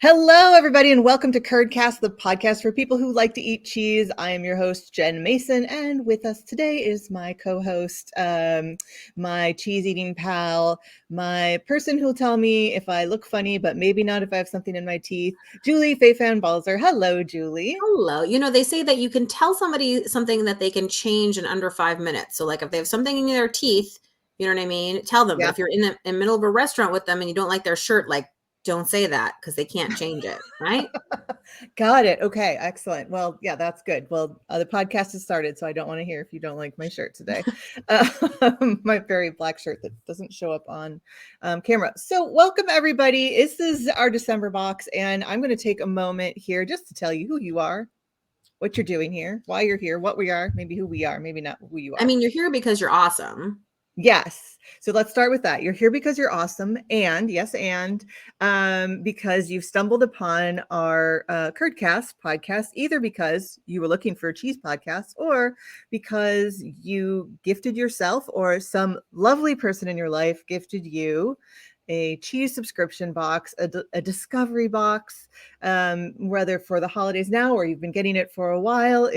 Hello, everybody, and welcome to Curdcast, the podcast for people who like to eat cheese. I am your host, Jen Mason, and with us today is my co-host, my cheese-eating pal, my person who'll tell me if I look funny, but maybe not if I have something in my teeth, Julie Fei-Fan Balzer. Hello, Julie. Hello. They say that you can tell somebody something that they can change in under 5 minutes. So, like, if they have something in their teeth, you know what I mean? Tell them. But Yeah. if you're in the middle of a restaurant with them and you don't like their shirt, like, don't say that because they can't change it, right? Got it. Okay, excellent. Well, yeah, that's good. Well, the podcast has started, so I don't want to hear if you don't like my shirt today. My very black shirt that doesn't show up on camera. So welcome, everybody. This is our December box, and I'm going to take a moment here just to tell you who you are, what you're doing here, why you're here, what we are, maybe who we are, maybe not who you are. I mean, you're here because you're awesome. Yes. So let's start with that. You're here because you're awesome. And yes, because you've stumbled upon our Curdcast podcast, either because you were looking for a cheese podcast or because you gifted yourself or some lovely person in your life gifted you a cheese subscription box, a discovery box, whether for the holidays now or you've been getting it for a while.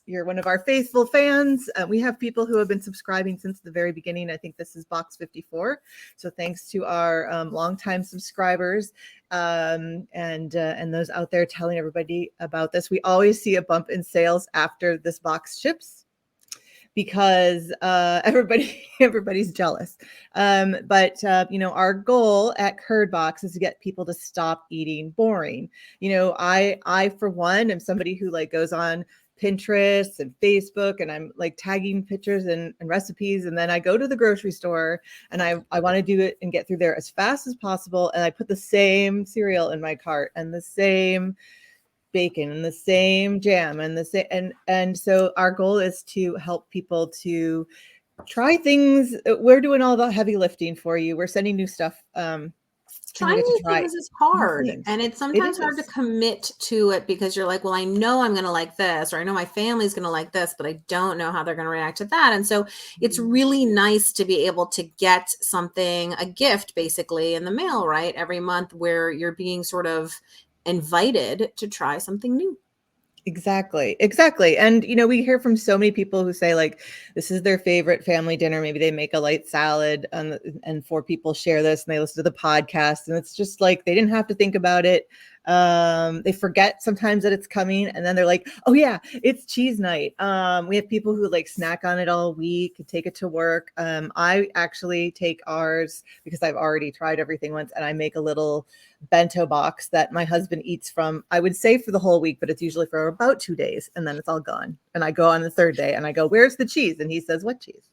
You're one of our faithful fans. We have people who have been subscribing since the very beginning. I think this is box 54. So thanks to our longtime subscribers and those out there telling everybody about this. We always see a bump in sales after this box ships because everybody's jealous. But our goal at Curdbox is to get people to stop eating boring. I for one am somebody who goes on Pinterest and Facebook, and I'm tagging pictures and recipes. And then I go to the grocery store and I want to do it and get through there as fast as possible. And I put the same cereal in my cart and the same bacon and the same jam and the same. And so our goal is to help people to try things. We're doing all the heavy lifting for you. We're sending new stuff. Trying new things is hard, and it's sometimes hard to commit to it because you're like, well, I know I'm going to like this, or I know my family's going to like this, but I don't know how they're going to react to that. And so it's really nice to be able to get something, a gift basically in the mail, right, every month where you're being sort of invited to try something new. Exactly. And, we hear from so many people who say this is their favorite family dinner. Maybe they make a light salad and four people share this and they listen to the podcast. And it's just they didn't have to think about it. They forget sometimes that it's coming and then they're like, oh yeah, it's cheese night. We have people who snack on it all week and take it to work. I actually take ours because I've already tried everything once, and I make a little bento box that my husband eats from, I would say for the whole week, but it's usually for about 2 days and then it's all gone. And I go on the third day and I go, where's the cheese? And he says, what cheese?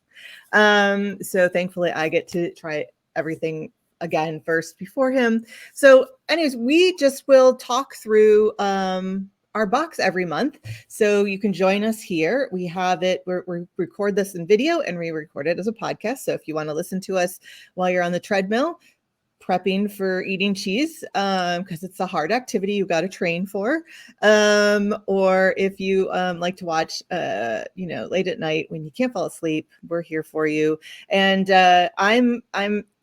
So thankfully I get to try everything again first before him. So anyways, we just will talk through our box every month. So you can join us here. We have it, we record this in video and we record it as a podcast. So if you want to listen to us while you're on the treadmill, prepping for eating cheese, because it's a hard activity you got to train for, or if you like to watch late at night when you can't fall asleep, we're here for you. And I'm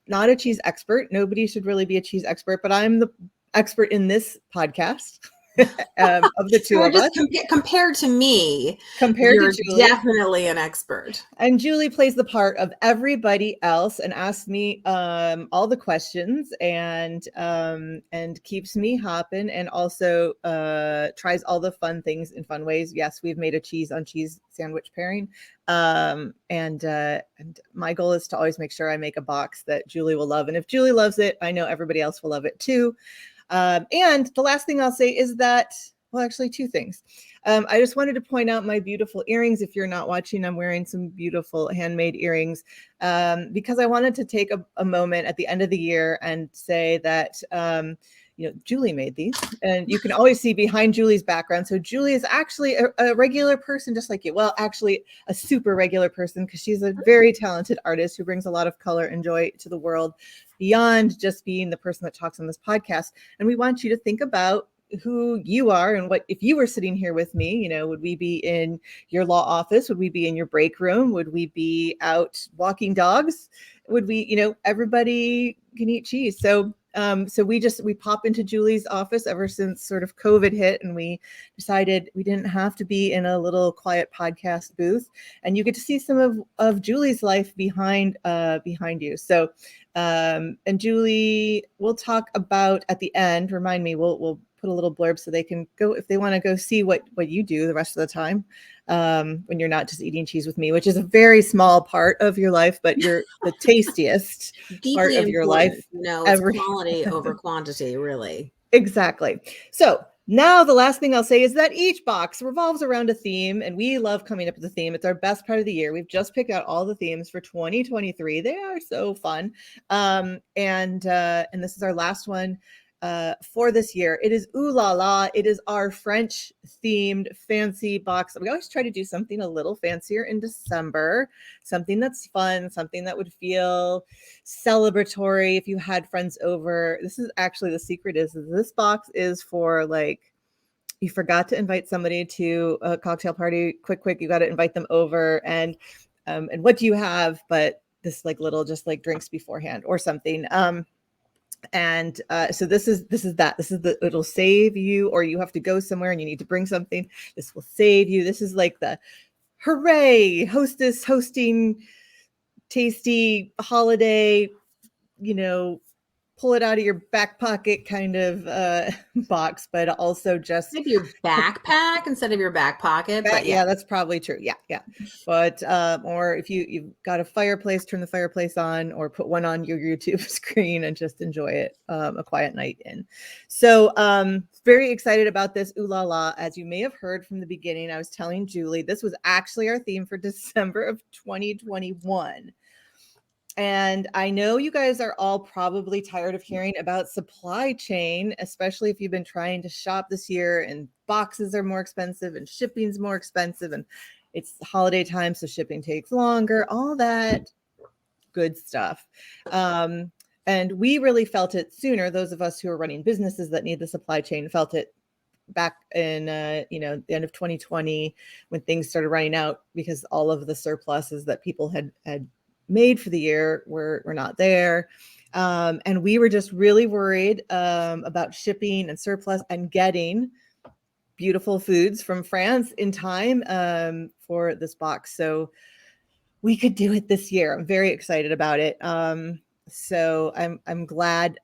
not a cheese expert. Nobody should really be a cheese expert, but I'm the expert in this podcast. Of the two of us. Compared to me, you're to Julie, definitely an expert. And Julie plays the part of everybody else and asks me all the questions and keeps me hopping, and also tries all the fun things in fun ways. Yes, we've made a cheese on cheese sandwich pairing. And my goal is to always make sure I make a box that Julie will love. And if Julie loves it, I know everybody else will love it too. And the last thing I'll say is that, well, actually two things. I just wanted to point out my beautiful earrings. If you're not watching, I'm wearing some beautiful handmade earrings because I wanted to take a moment at the end of the year and say that, Julie made these, and you can always see behind Julie's background. So Julie is actually a regular person just like you. Well, actually a super regular person because she's a very talented artist who brings a lot of color and joy to the world beyond just being the person that talks on this podcast. And we want you to think about who you are and what, if you were sitting here with me, would we be in your law office? Would we be in your break room? Would we be out walking dogs? Would we, everybody can eat cheese. So So we pop into Julie's office ever since sort of COVID hit, and we decided we didn't have to be in a little quiet podcast booth, and you get to see some of Julie's life behind you. So, and Julie, we'll talk about at the end. Remind me, we'll put a little blurb so they can go if they want to go see what you do the rest of the time. When you're not just eating cheese with me, which is a very small part of your life, but you're the tastiest part of your life. It's quality over quantity, really. Exactly. So now the last thing I'll say is that each box revolves around a theme, and we love coming up with a theme. It's our best part of the year. We've just picked out all the themes for 2023. They are so fun. And this is our last one for this year. It is Ooh La La. It is our French themed fancy box. We always try to do something a little fancier in December, something that's fun, something that would feel celebratory if you had friends over. This is actually the secret is this box is for like, you forgot to invite somebody to a cocktail party, quick, you got to invite them over, and what do you have but this like little just like drinks beforehand or something. And so this is it'll save you, or you have to go somewhere and you need to bring something. This will save you. This is like the hooray, hostess hosting tasty holiday, pull it out of your back pocket kind of box, but also just maybe your backpack instead of your back pocket. But yeah, that's probably true. Yeah. But or if you've got a fireplace, turn the fireplace on, or put one on your YouTube screen and just enjoy it a quiet night in. So very excited about this Ooh La La. As you may have heard from the beginning, I was telling Julie this was actually our theme for December of 2021. And I know you guys are all probably tired of hearing about supply chain, especially if you've been trying to shop this year and boxes are more expensive and shipping's more expensive and it's holiday time, so shipping takes longer, all that good stuff. And we really felt it sooner. Those of us who are running businesses that need the supply chain felt it back in the end of 2020 when things started running out because all of the surpluses that people had made for the year were not there. And we were just really worried about shipping and surplus and getting beautiful foods from France in time for this box. So we could do it this year. I'm very excited about it. So I'm glad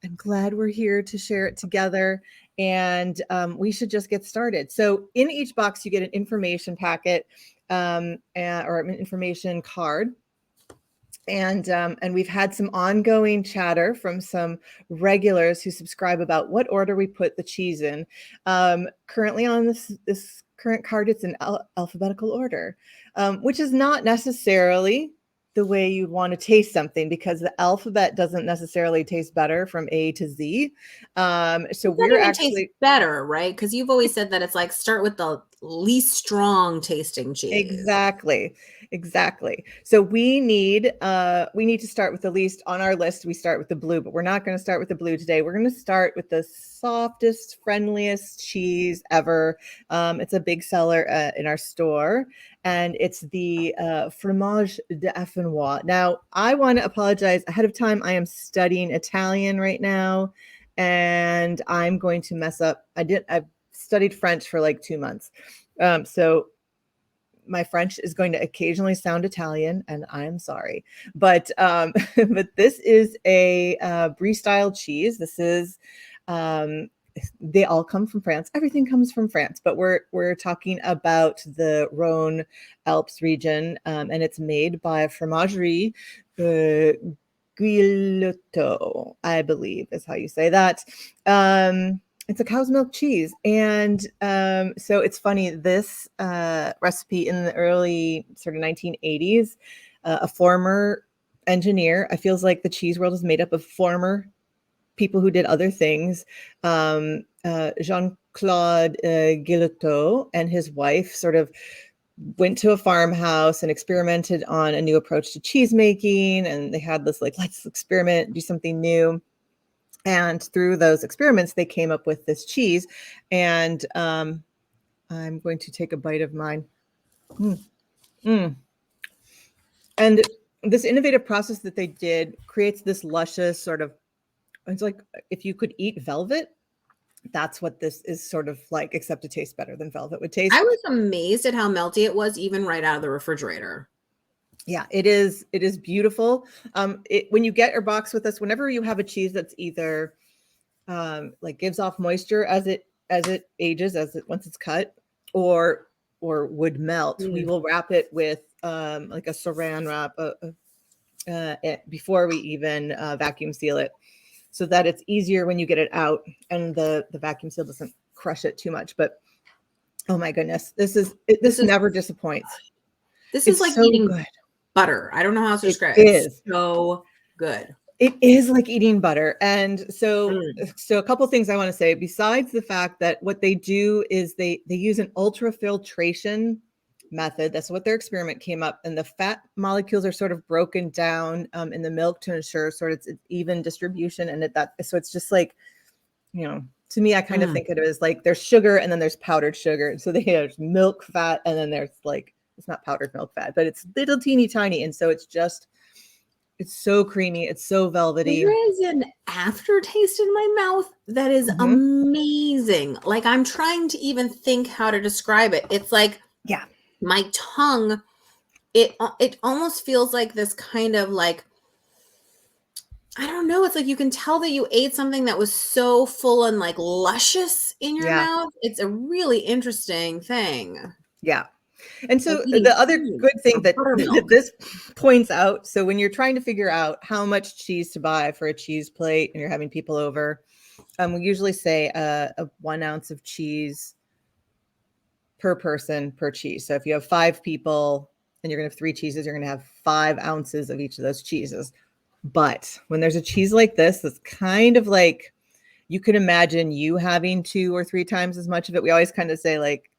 we're here to share it together, and we should just get started. So in each box you get an information packet or an information card. And we've had some ongoing chatter from some regulars who subscribe about what order we put the cheese in. Currently on this current card, it's in alphabetical order, which is not necessarily the way you'd want to taste something, because the alphabet doesn't necessarily taste better from A to Z. So we're actually better, right? Because you've always said that it's like start with the least strong tasting cheese. Exactly. So we need to start with the least on our list. We start with the blue, but we're not going to start with the blue today. We're going to start with the softest, friendliest cheese ever. It's a big seller in our store, and it's the fromage d'Affinois. Now, I want to apologize ahead of time. I am studying Italian right now, and I'm going to mess up. I've studied French for like 2 months. So my French is going to occasionally sound Italian, and I'm sorry, but but this is a brie style cheese. This is they all come from France. Everything comes from France, but we're talking about the Rhone Alps region, and it's made by Fromagerie Guillotot, I believe is how you say that. It's a cow's milk cheese. And so it's funny, this recipe in the early sort of 1980s, a former engineer, I feels like the cheese world is made up of former people who did other things. Jean-Claude Guillotot and his wife sort of went to a farmhouse and experimented on a new approach to cheese making. And they had this like, let's experiment, do something new. And through those experiments, they came up with this cheese. And I'm going to take a bite of mine. And this innovative process that they did creates this luscious sort of it's like if you could eat velvet, that's what this is sort of like, except it tastes better than velvet would taste. I was amazed at how melty it was, even right out of the refrigerator. Yeah, it is beautiful. When you get your box with us, whenever you have a cheese that's either like gives off moisture as it ages, once it's cut, or would melt, we will wrap it with like a saran wrap before we even vacuum seal it, so that it's easier when you get it out and the vacuum seal doesn't crush it too much. But oh my goodness, this never disappoints. This is like so eating good. Butter. I don't know how else to describe it. It's so good. It is like eating butter. And so a couple things I want to say, besides the fact that what they do is they use an ultrafiltration method. That's what their experiment came up. And the fat molecules are sort of broken down in the milk to ensure sort of its even distribution. And so it's just like, to me, I kind of think of it as like there's sugar and then there's powdered sugar. And so there's milk fat, and then there's like, it's not powdered milk fat, but it's little teeny tiny. And so it's so creamy. It's so velvety. There is an aftertaste in my mouth that is amazing. Like, I'm trying to even think how to describe it. It's like, my tongue, it almost feels like this kind of like, I don't know. It's like you can tell that you ate something that was so full and like luscious in your mouth. It's a really interesting thing. Yeah. And so the other good thing that this points out, so when you're trying to figure out how much cheese to buy for a cheese plate and you're having people over, we usually say a 1 ounce of cheese per person per cheese. So if you have 5 people and you're going to have 3 cheeses, you're going to have 5 ounces of each of those cheeses. But when there's a cheese like this, that's kind of like, you can imagine you having 2 or 3 times as much of it. We always kind of say like,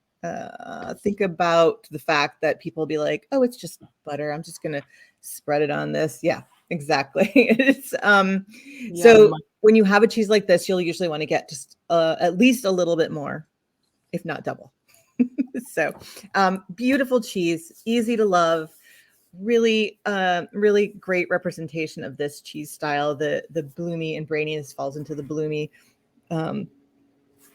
think about the fact that people will be like, oh, it's just butter, I'm just going to spread it on this. Yeah, exactly. It's so when you have a cheese like this, you'll usually want to get just at least a little bit more, if not double. So beautiful cheese, easy to love, really really great representation of this cheese style. The bloomy and braininess falls into the bloomy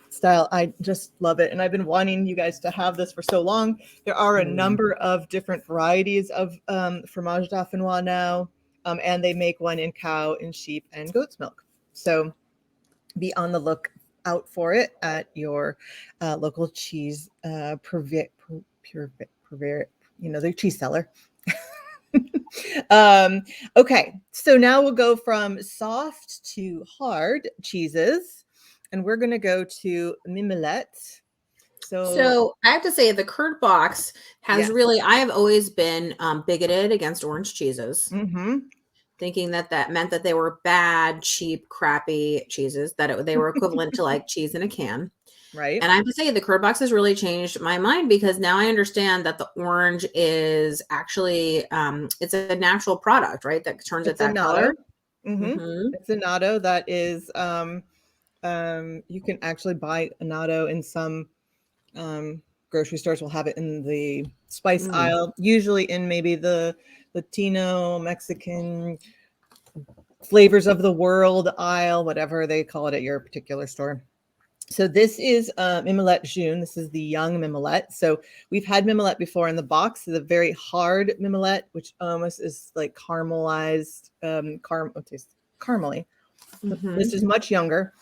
style. I just love it. And I've been wanting you guys to have this for so long. There are a number of different varieties of fromage dauphinois now. And they make one in cow and sheep and goat's milk. So be on the lookout for it at your local cheese purveyor, the cheese seller. Okay, so now we'll go from soft to hard cheeses, and we're going to go to mimolette. So I have to say the Curdbox has really, I have always been bigoted against orange cheeses, thinking that meant that they were bad, cheap, crappy cheeses, that they were equivalent to like cheese in a can. Right. And I have to say the Curdbox has really changed my mind, because now I understand that the orange is actually, it's a natural product, right? That turns it that color. It's a natto that is, you can actually buy a natto in some grocery stores. Will have it in the spice aisle, usually in maybe the Latino, Mexican flavors of the world aisle, whatever they call it at your particular store. So this is mimolette jaune. This is the young mimolette. So we've had mimolette before in the box, the very hard mimolette, which almost is like caramelized, caramely. This is much younger.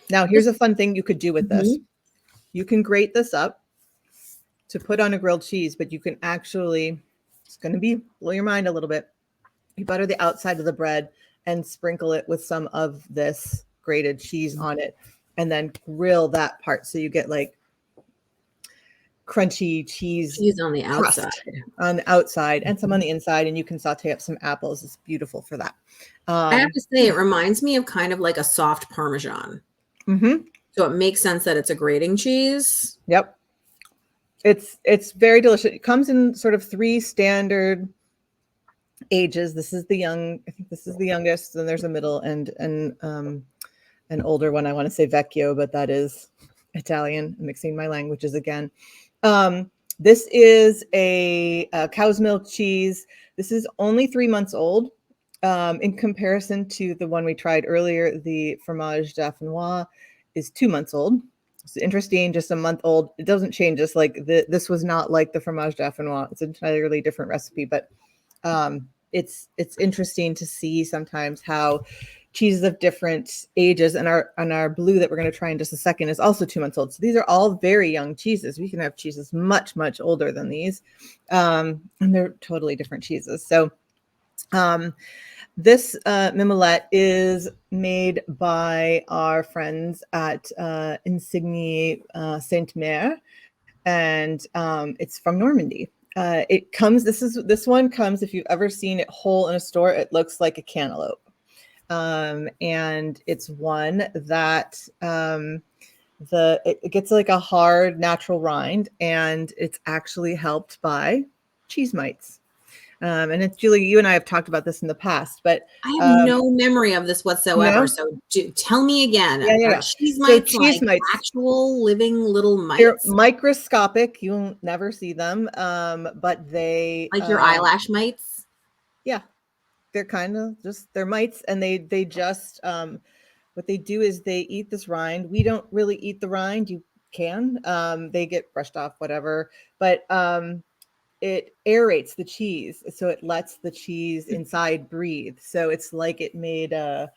Now, here's a fun thing you could do with this. You can grate this up to put on a grilled cheese, but you can actually, it's going to blow your mind a little bit. You butter the outside of the bread and sprinkle it with some of this grated cheese on it, and then grill that part. So you get like crunchy cheese on the outside, and some on the inside, and you can saute up some apples. It's beautiful for that. I have to say, it reminds me of kind of like a soft Parmesan. So it makes sense that it's a grating cheese. Yep. It's very delicious. It comes in sort of 3 standard ages. This is the young, I think this is the youngest, then there's a middle and an older one. I want to say vecchio, but that is Italian. I'm mixing my languages again. This is a cow's milk cheese. This is only 3 months old. in comparison to the one we tried earlier, the fromage dauphinois is 2 months old. It's interesting, just a month old. It doesn't change us. Like this was not like the fromage dauphinois. It's an entirely different recipe, but it's interesting to see sometimes how cheeses of different ages, and our blue that we're going to try in just a second is also 2 months old. So these are all very young cheeses. We can have cheeses much, much older than these, and they're totally different cheeses. So this mimolette is made by our friends at Insigne Sainte-Mère, and it's from Normandy. It comes. This one comes. If you've ever seen it whole in a store, it looks like a cantaloupe, and it's one that it gets like a hard natural rind, and it's actually helped by cheese mites. And it's Julie, you and I have talked about this in the past, but I have no memory of this whatsoever. No? So tell me again. Yeah. Cheese mites, so cheese mites, actual living little mites? They're microscopic. You'll never see them, but they like your eyelash mites. Yeah, they're kind of they're mites, and they just what they do is they eat this rind. We don't really eat the rind. You can. They get brushed off, whatever, but it aerates the cheese, so it lets the cheese inside breathe. So it's like it made a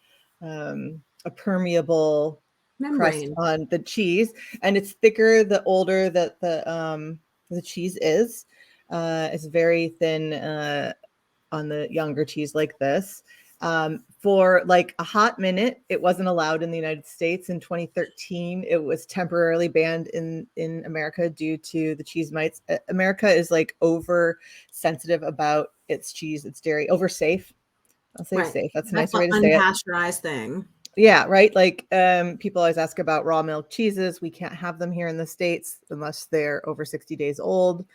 permeable crust on the cheese, and it's thicker the older that the cheese is. It's very thin on the younger cheese like this. For like a hot minute, it wasn't allowed in the United States. In 2013, it was temporarily banned in America due to the cheese mites. America is like over sensitive about its cheese, its dairy, over safe. I'll say safe. That's a nicer way to say it. Unpasteurized thing. Yeah, right. Like people always ask about raw milk cheeses. We can't have them here in the States unless they're over 60 days old.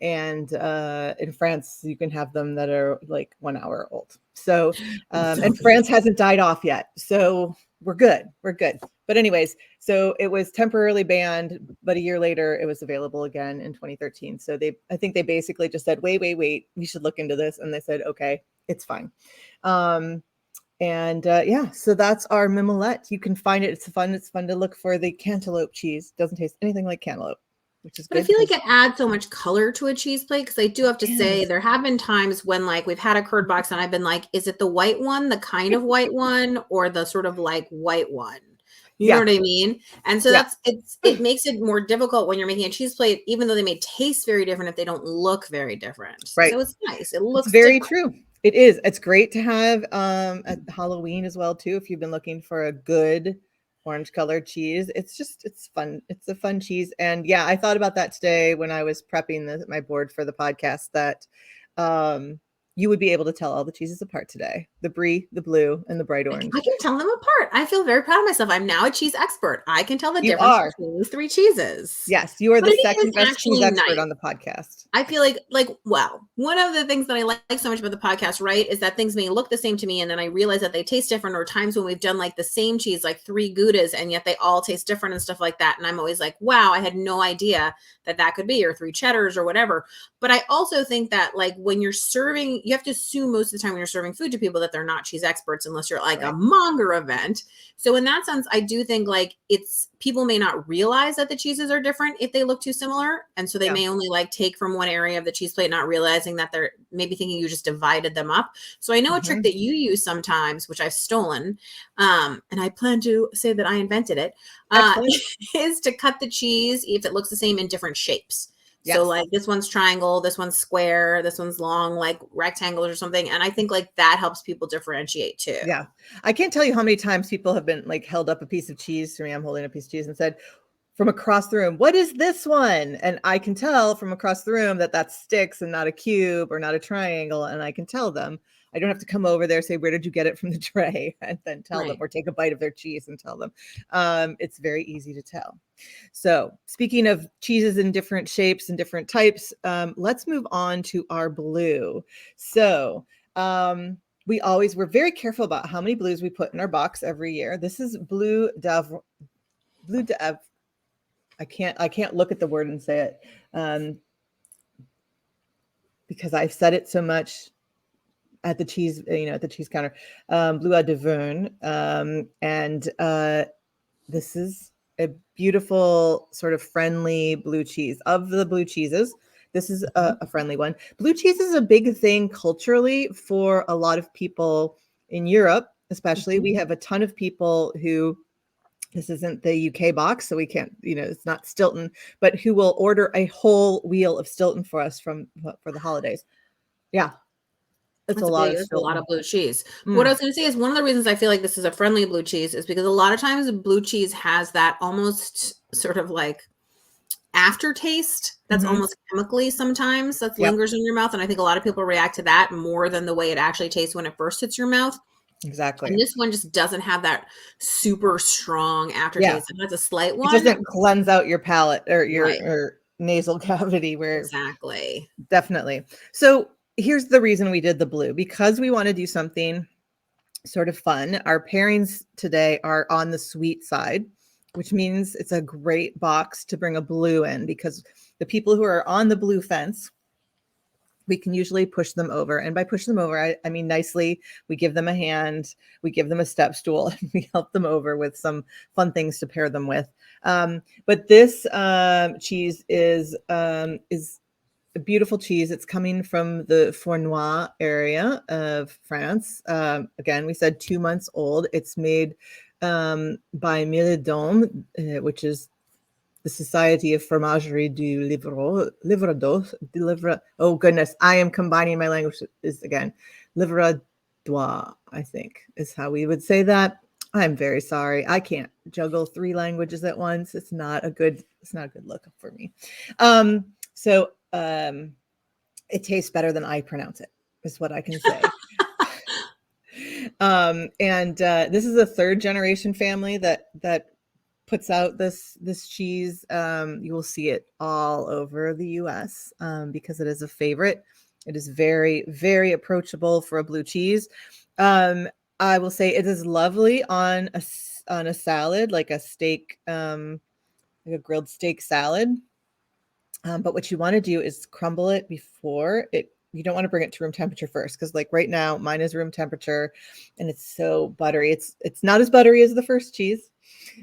And in France, you can have them that are like 1 hour old. So, and France hasn't died off yet. So we're good. We're good. But anyways, so it was temporarily banned, but a year later, it was available again in 2013. So I think they basically just said, wait, we should look into this. And they said, okay, it's fine. Yeah, so that's our mimolette. You can find it. It's fun to look for the cantaloupe cheese. Doesn't taste anything like cantaloupe. Which is but I feel like it adds so much color to a cheese plate, because I do have to say there have been times when like we've had a Curdbox and I've been like, is it the white one, the kind of white one, or the sort of like white one? You know what I mean? And so it makes it more difficult when you're making a cheese plate, even though they may taste very different if they don't look very different. Right. So it's nice. It looks very true. It is. It's great to have at Halloween as well too. If you've been looking for a good orange colored cheese, it's fun. It's a fun cheese. And yeah, I thought about that today when I was prepping my board for the podcast, that you would be able to tell all the cheeses apart today. The brie, the blue, and the bright orange. I can tell them apart. I feel very proud of myself. I'm now a cheese expert. I can tell the difference between these three cheeses. Yes, you are the second best cheese expert on the podcast. I feel like, wow. One of the things that I like so much about the podcast, right, is that things may look the same to me, and then I realize that they taste different, or times when we've done like the same cheese, like 3 Goudas, and yet they all taste different and stuff like that. And I'm always like, wow, I had no idea that could be, or 3 cheddars or whatever. But I also think that like when you're serving, you have to assume most of the time when you're serving food to people that they're not cheese experts, unless you're like a monger event. So in that sense, I do think like people may not realize that the cheeses are different if they look too similar. And so they may only like take from one area of the cheese plate, not realizing that they're maybe thinking you just divided them up. So I know a trick that you use sometimes, which I've stolen, and I plan to say that I invented it, is to cut the cheese if it looks the same in different shapes. Yes. So like this one's triangle, this one's square, this one's long, like rectangles or something. And I think like that helps people differentiate too. Yeah. I can't tell you how many times people have been like held up a piece of cheese to me. I'm holding a piece of cheese and said from across the room, what is this one? And I can tell from across the room that that's sticks and not a cube or not a triangle. And I can tell them. I don't have to come over there, say, where did you get it from the tray? And then tell them, or take a bite of their cheese and tell them. It's very easy to tell. So speaking of cheeses in different shapes and different types, let's move on to our blue. So we're very careful about how many blues we put in our box every year. This is bleu d'Avre. I can't look at the word and say it because I've said it so much. at the cheese, at the cheese counter, Bleu de Verne. And this is a beautiful sort of friendly blue cheese. Of the blue cheeses, this is a friendly one. Blue cheese is a big thing culturally for a lot of people in Europe, especially. We have a ton of people who, this isn't the UK box, so we can't, it's not Stilton, but who will order a whole wheel of Stilton for us for the holidays. Yeah. That's a lot of blue cheese. What I was going to say is one of the reasons I feel like this is a friendly blue cheese is because a lot of times blue cheese has that almost sort of like aftertaste that's almost chemically sometimes that lingers in your mouth. And I think a lot of people react to that more than the way it actually tastes when it first hits your mouth. Exactly. And this one just doesn't have that super strong aftertaste. It has a slight one. It doesn't cleanse out your palate or your or nasal cavity where exactly. Definitely. So here's the reason we did the blue, because we want to do something sort of fun. Our pairings today are on the sweet side, which means it's a great box to bring a blue in, because the people who are on the blue fence, we can usually push them over. And by push them over, I mean nicely. We give them a hand, we give them a step stool, and we help them over with some fun things to pair them with. But this cheese is a beautiful cheese. It's coming from the Fournois area of France. Again, we said 2 months old. It's made by mesdames, which is the Society of Fromagerie du Livradois. Oh goodness, I am combining my language. Is again Livradois, I think is how we would say that. I'm very sorry. I can't juggle 3 languages at once. It's not a good look for me. It tastes better than I pronounce it, is what I can say. This is a 3rd generation family that puts out this cheese. You will see it all over the US because it is a favorite. It is very, very approachable for a blue cheese. I will say it is lovely on a salad, like a steak, like a grilled steak salad. But what you want to do is crumble it before it. You don't want to bring it to room temperature first, because like right now, mine is room temperature, and it's so buttery. It's not as buttery as the first cheese,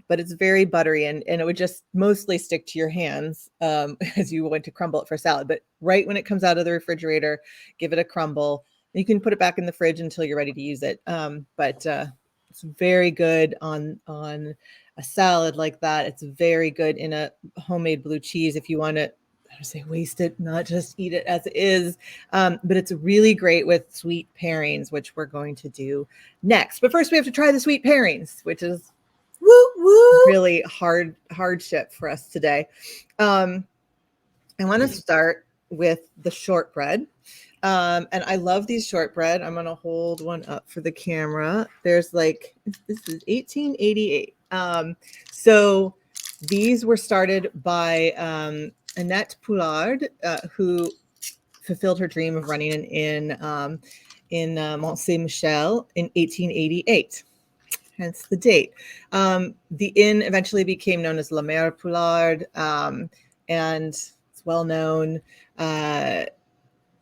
but it's very buttery, and it would just mostly stick to your hands as you went to crumble it for salad. But right when it comes out of the refrigerator, give it a crumble. You can put it back in the fridge until you're ready to use it. But it's very good on a salad like that. It's very good in a homemade blue cheese if you want to, I would say, waste it, not just eat it as it is. But it's really great with sweet pairings, which we're going to do next. But first we have to try the sweet pairings, which is really hardship for us today. I want to start with the shortbread. And I love these shortbread. I'm going to hold one up for the camera. There's like, this is 1888. So these were started by Annette Poulard, who fulfilled her dream of running an inn in Mont Saint-Michel in 1888. Hence the date. The inn eventually became known as La Mère Poulard, and it's well known.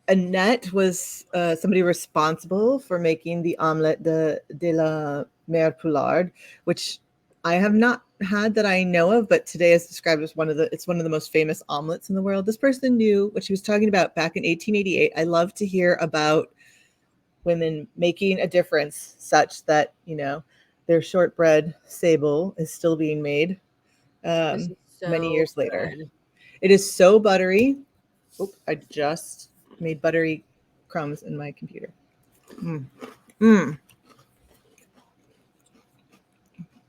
Annette was somebody responsible for making the omelette de la Mère Poulard, which I have not had that I know of, but today is described as one of the most famous omelets in the world. This person knew what she was talking about back in 1888. I love to hear about women making a difference such that, their shortbread sable is still being made many years later. It is so buttery. Oh, I just made buttery crumbs in my computer.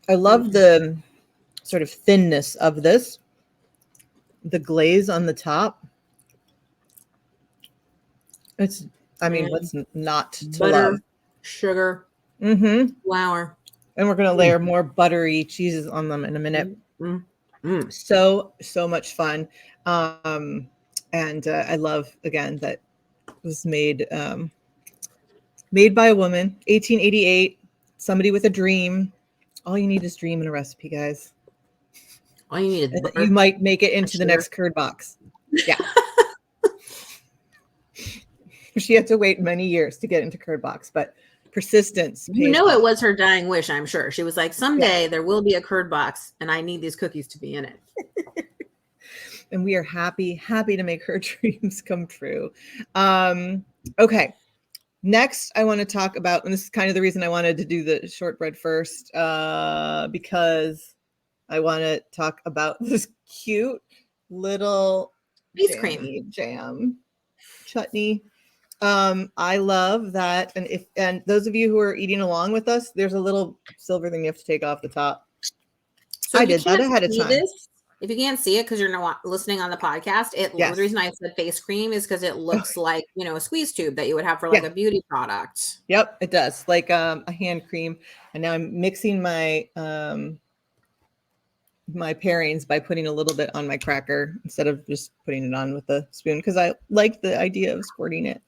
I love the sort of thinness of this. The glaze on the top. It's, what's not to butter, love? Sugar, flour. And we're going to layer more buttery cheeses on them in a minute. So much fun. And I love, again, that it was made by a woman, 1888, somebody with a dream. All you need is dream in a recipe, guys. All you need is butter. You might make it into the next Curdbox. Yeah. She had to wait many years to get into Curdbox, but persistence pays off. It was her dying wish, I'm sure. She was like, someday there will be a Curdbox and I need these cookies to be in it. And we are happy to make her dreams come true. Okay. Next, I want to talk about, and this is kind of the reason I wanted to do the shortbread first, because I want to talk about this cute little ice cream jam chutney. I love that. And those of you who are eating along with us, there's a little silver thing you have to take off the top. So I did that ahead of time. If you can't see it because you're not listening on the podcast, the reason I said face cream is because it looks like, a squeeze tube that you would have for like a beauty product. Yep, it does. Like a hand cream. And now I'm mixing my my pairings by putting a little bit on my cracker instead of just putting it on with a spoon, because I like the idea of squirting it.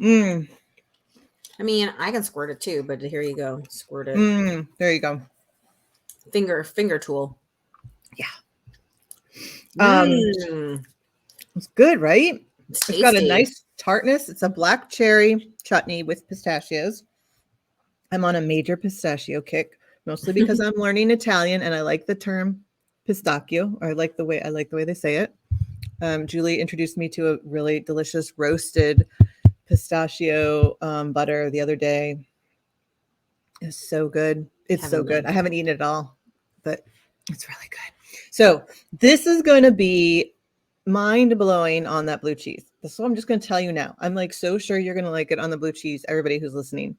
I mean, I can squirt it too, but here you go. Squirt it. There you go. Finger tool. Yeah. It's good, right? It's got a nice tartness. It's a black cherry chutney with pistachios. I'm on a major pistachio kick, mostly because I'm learning Italian and I like the term pistacchio, or I like the way they say it. Julie introduced me to a really delicious roasted pistachio butter the other day. It's so good. It's so good. I haven't eaten it all, but it's really good. So this is going to be mind-blowing on that blue cheese. So I'm just going to tell you now. I'm like so sure you're going to like it on the blue cheese, everybody who's listening.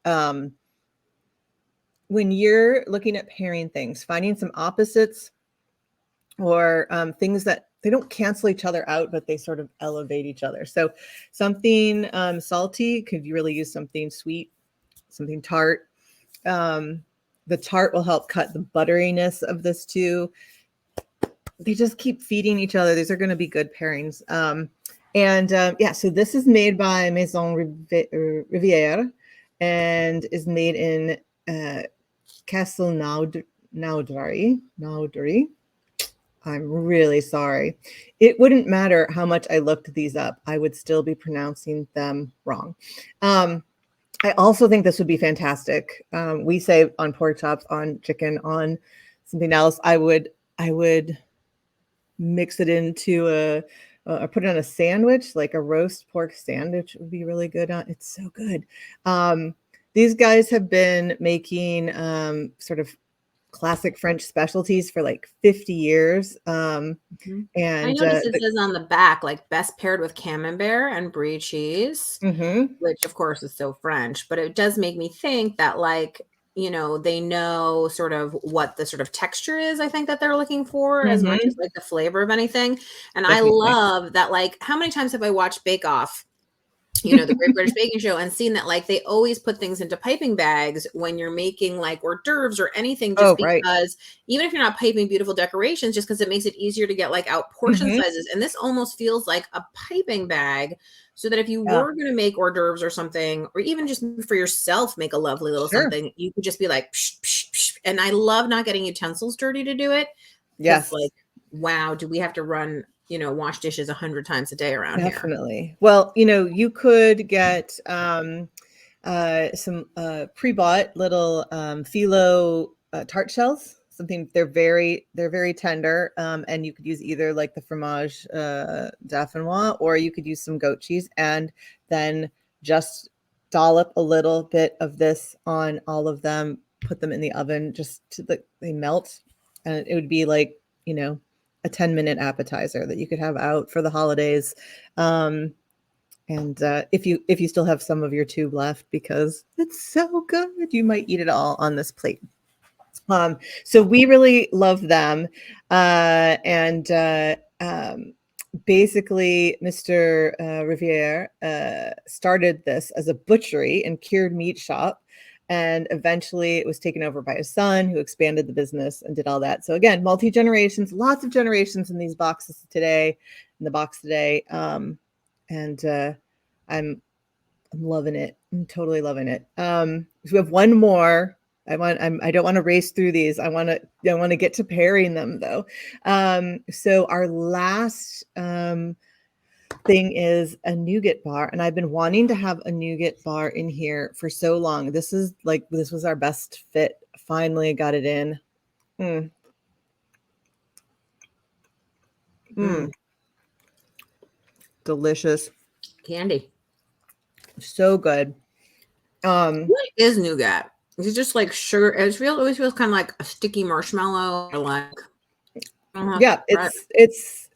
When you're looking at pairing things, finding some opposites or things that they don't cancel each other out, but they sort of elevate each other. So something salty, could you really use something sweet, something tart. The tart will help cut the butteriness of this too. They just keep feeding each other. These are going to be good pairings. So this is made by Maison Rivière and is made in Castelnaudary. I'm really sorry. It wouldn't matter how much I looked these up. I would still be pronouncing them wrong. I also think this would be fantastic. We say on pork chops, on chicken, on something else. I would mix it into or put it on a sandwich, like a roast pork sandwich would be really good on. It's so good. These guys have been making sort of classic French specialties for like 50 years. And I noticed it says on the back, like best paired with camembert and brie cheese, which of course is so French, but it does make me think that like, they know sort of what the sort of texture is, I think, that they're looking for as much as like the flavor of anything. And I love that, like, how many times have I watched Bake Off, the Great British Baking Show, and seen that like they always put things into piping bags when you're making like hors d'oeuvres or anything, just because even if you're not piping beautiful decorations, just because it makes it easier to get like out portion sizes. And this almost feels like a piping bag, so that if you were going to make hors d'oeuvres or something, or even just for yourself, make a lovely little something, you could just be like, psh, psh, psh. And I love not getting utensils dirty to do it. Yes. Like, wow, do we have to run, wash dishes 100 times a day around here? Definitely. Well, you could get some pre-bought little phyllo tart shells. Something they're very tender, and you could use either like the fromage dauphinois, or you could use some goat cheese, and then just dollop a little bit of this on all of them. Put them in the oven just to they melt, and it would be like a 10-minute appetizer that you could have out for the holidays. And if you still have some of your tube left, because it's so good, you might eat it all on this plate. So we really love them. Basically, Mr. Rivière started this as a butchery and cured meat shop. And eventually it was taken over by his son, who expanded the business and did all that. So again, multi-generations, lots of generations in these boxes today, in the box today. I'm loving it. I'm totally loving it. So we have one more. I don't want to race through these. I want to get to pairing them though. So our last thing is a nougat bar, and I've been wanting to have a nougat bar in here for so long. This was our best fit. Finally got it in. Delicious candy. So good. What is nougat? Is it just like sugar? It always feels kind of like a sticky marshmallow, or like yeah, it's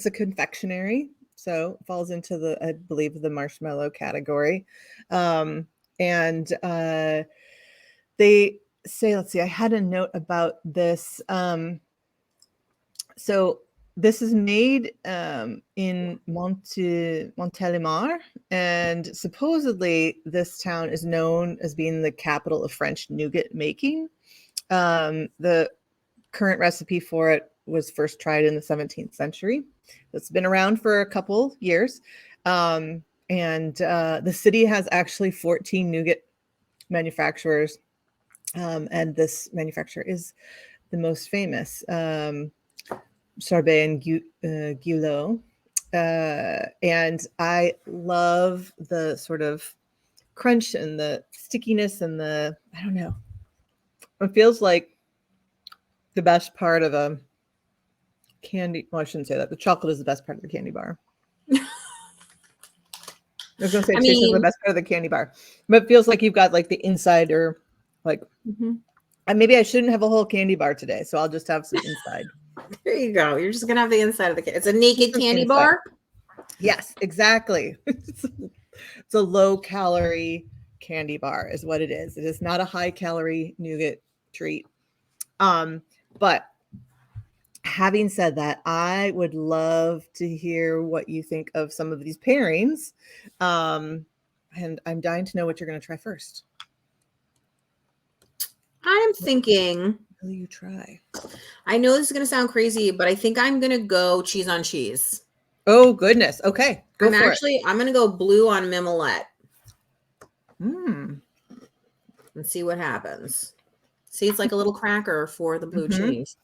a confectionery, so it falls into the, I believe, the marshmallow category. And they say, let's see, I had a note about this. So this is made in Montélimar, and supposedly this town is known as being the capital of French nougat making. The current recipe for it was first tried in the 17th century. It's been around for a couple years. And the city has actually 14 nougat manufacturers. And this manufacturer is the most famous, Charbet and Guillot. And I love the sort of crunch and the stickiness and I don't know. It feels like the best part of a candy. Well, I shouldn't say that. The chocolate is the best part of the candy bar. I was going to say it tastes like the best part of the candy bar, but it feels like you've got like the insider, like, and maybe I shouldn't have a whole candy bar today, so I'll just have some inside. There you go. You're just going to have the inside of the candy. It's a naked candy bar. Yes, exactly. It's a low calorie candy bar is what it is. It is not a high calorie nougat treat. But having said that, I would love to hear what you think of some of these pairings. And I'm dying to know what you're going to try first. I'm thinking. Will you try? I know this is going to sound crazy, but I think I'm going to go cheese on cheese. Oh, goodness. Okay. I'm going to go blue on mimolette. And see what happens. See, it's like a little cracker for the blue cheese.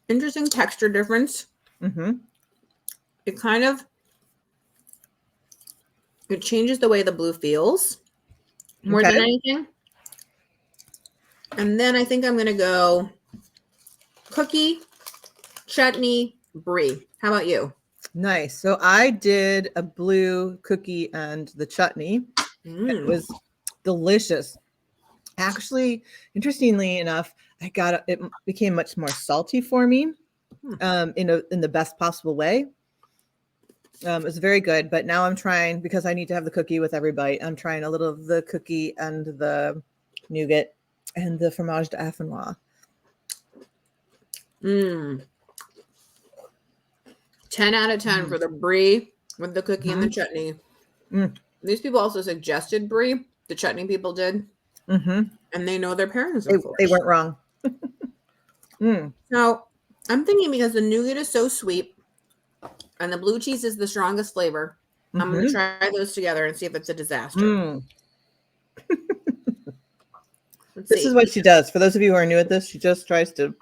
Interesting texture difference. It kind of, it changes the way the blue feels more than anything. And then I think I'm going to go cookie, chutney, brie. How about you? Nice. So I did a blue cookie and the chutney. It was delicious. Actually, interestingly enough, it became much more salty for me in the best possible way. It was very good, but now I'm trying, because I need to have the cookie with every bite, I'm trying a little of the cookie and the nougat and the fromage d'Affinois. 10 out of 10 for the brie with the cookie and the chutney. These people also suggested brie. The chutney people did. And they know their pairings. They weren't wrong. Now, I'm thinking, because the nougat is so sweet and the blue cheese is the strongest flavor, I'm going to try those together and see if it's a disaster. This is what she does. For those of you who are new at this, she just tries to.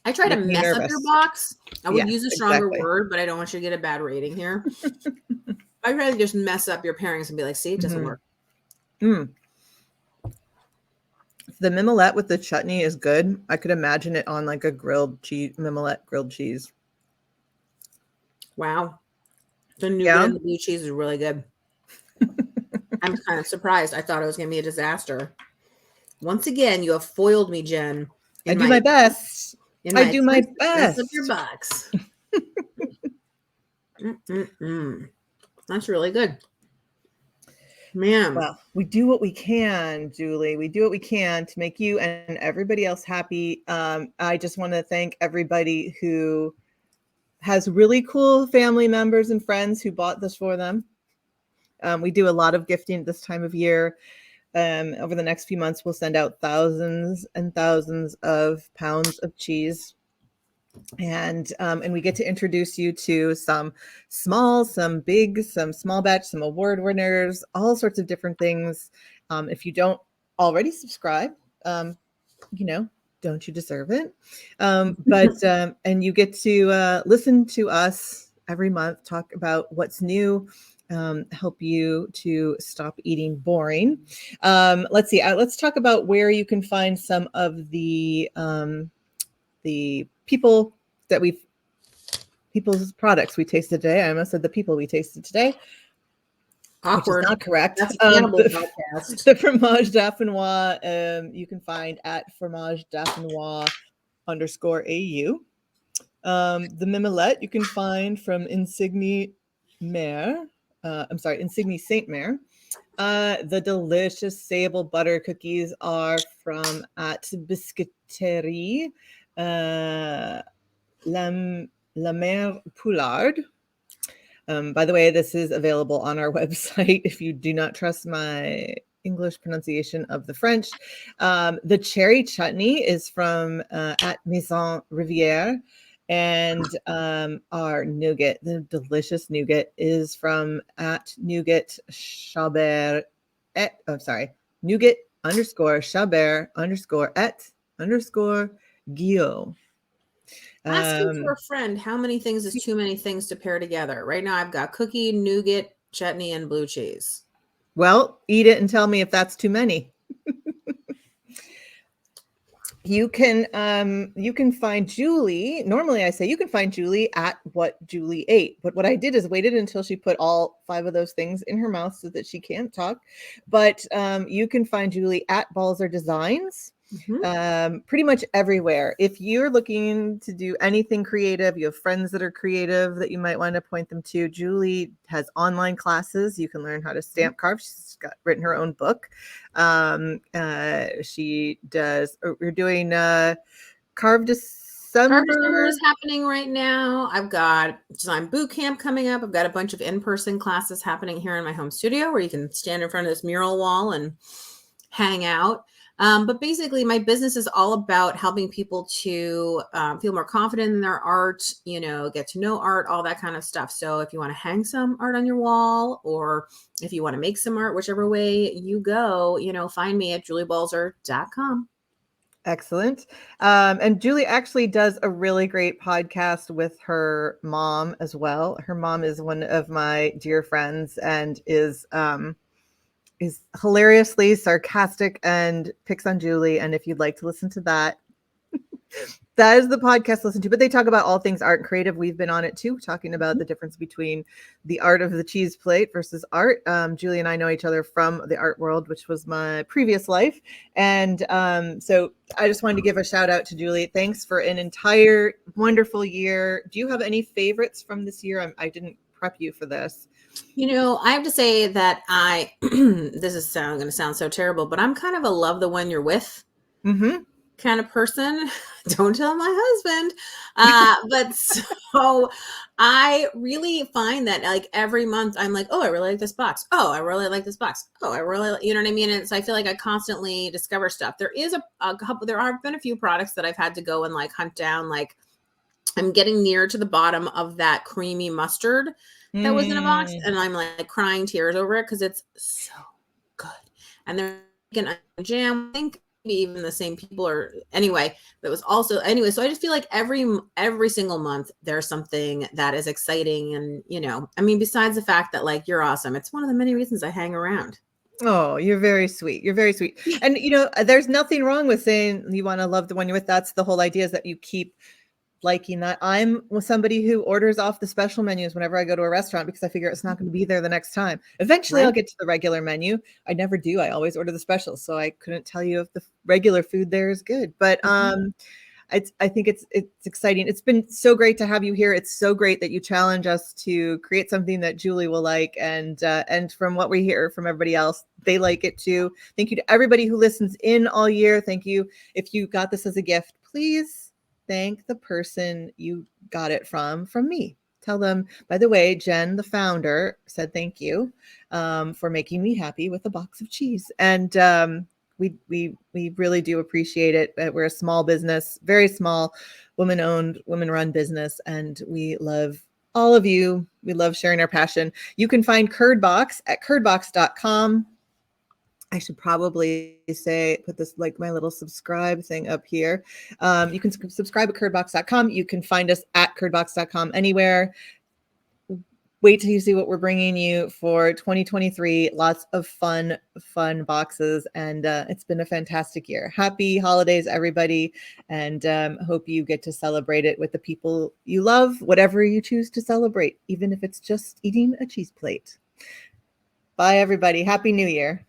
I try to mess up your box. I would use a stronger word, but I don't want you to get a bad rating here. I try to just mess up your pairings and be like, see, it doesn't work. The mimolette with the chutney is good. I could imagine it on like a grilled cheese, mimolette grilled cheese. Wow. The nougat and the blue cheese is really good. I'm kind of surprised. I thought it was going to be a disaster. Once again, you have foiled me, Jen. I do my best. I do my best. Mess up your box. That's really good. Man. Well, we do what we can, Julie. We do what we can to make you and everybody else happy. I just want to thank everybody who has really cool family members and friends who bought this for them. We do a lot of gifting at this time of year. Over the next few months, we'll send out thousands and thousands of pounds of cheese. And we get to introduce you to some small, some big, some small batch, some award winners, all sorts of different things. If you don't already subscribe, don't Don't you deserve it? And you get to listen to us every month, talk about what's new, help you to stop eating boring. Let's see. Let's talk about where you can find some of the people's products we tasted today. I almost said the people we tasted today. Awkward. Which is not correct. That's a cannibal podcast. The fromage dauphinois, you can find at fromage dauphinois _AU. The mimolette you can find from Insigne Saint Mare. The delicious sable butter cookies are from at Biscuiterie La Mère Poulard. By the way, this is available on our website if you do not trust my English pronunciation of the French. The cherry chutney is from at Maison Rivière. And our nougat, the delicious nougat, is from at nougat Chabert nougat _Chabert _et _Guillaume. Asking for a friend, how many things is too many things to pair together? Right now I've got cookie, nougat, chutney, and blue cheese. Well, eat it and tell me if that's too many. You can find Julie. Normally I say you can find Julie at What Julie Ate. But what I did is waited until she put all 5 of those things in her mouth so that she can't talk. But you can find Julie at Balzer Designs. Pretty much everywhere. If you're looking to do anything creative, you have friends that are creative that you might want to point them to. Julie has online classes. You can learn how to stamp carve. She's written her own book. She does. We're doing Carve December. Carve December is happening right now. I've got design boot camp coming up. I've got a bunch of in-person classes happening here in my home studio where you can stand in front of this mural wall and hang out. But basically my business is all about helping people to feel more confident in their art, get to know art, all that kind of stuff. So if you want to hang some art on your wall, or if you want to make some art, whichever way you go, find me at juliebalzer.com. Excellent. And Julie actually does a really great podcast with her mom as well. Her mom is one of my dear friends and is hilariously sarcastic and picks on Julie. And if you'd like to listen to that, that is the podcast to listen to. But they talk about all things art and creative. We've been on it too, talking about the difference between the art of the cheese plate versus art. Julie and I know each other from the art world, which was my previous life. And so I just wanted to give a shout out to Julie. Thanks for an entire wonderful year. Do you have any favorites from this year? I didn't prep you for this. I have to say that this is going to sound so terrible, but I'm kind of a love the one you're with kind of person. Don't tell my husband. But so I really find that like every month I'm like, oh, I really like this box. Oh, I really like this box. Oh, I really, you know what I mean? And so I feel like I constantly discover stuff. There is a couple, there have been a few products that I've had to go and like hunt down. Like I'm getting near to the bottom of that creamy mustard that was in a box, and I'm like crying tears over it because it's so good. And they're making a jam. I think maybe even the same people or anyway. That was also anyway. So I just feel like every single month there's something that is exciting, and I mean, besides the fact that like you're awesome, it's one of the many reasons I hang around. Oh, you're very sweet. You're very sweet. And there's nothing wrong with saying you want to love the one you're with. That's the whole idea, is that you keep liking that. I'm somebody who orders off the special menus whenever I go to a restaurant because I figure it's not going to be there the next time. Eventually I'll get to the regular menu. I never do. I always order the specials. So I couldn't tell you if the regular food there is good, but I think it's exciting. It's been so great to have you here. It's so great that you challenge us to create something that Julie will like. And from what we hear from everybody else, they like it too. Thank you to everybody who listens in all year. Thank you. If you got this as a gift, please thank the person you got it from me. Tell them, by the way, Jen, the founder, said thank you for making me happy with a box of cheese. And we really do appreciate it. We're a small business, very small, woman-owned, women-run business, and we love all of you. We love sharing our passion. You can find Curdbox at curdbox.com. I should probably say, put this like my little subscribe thing up here. You can subscribe at curdbox.com. You can find us at curdbox.com anywhere. Wait till you see what we're bringing you for 2023. Lots of fun boxes. And it's been a fantastic year. Happy holidays, everybody. And hope you get to celebrate it with the people you love, whatever you choose to celebrate, even if it's just eating a cheese plate. Bye, everybody. Happy New Year.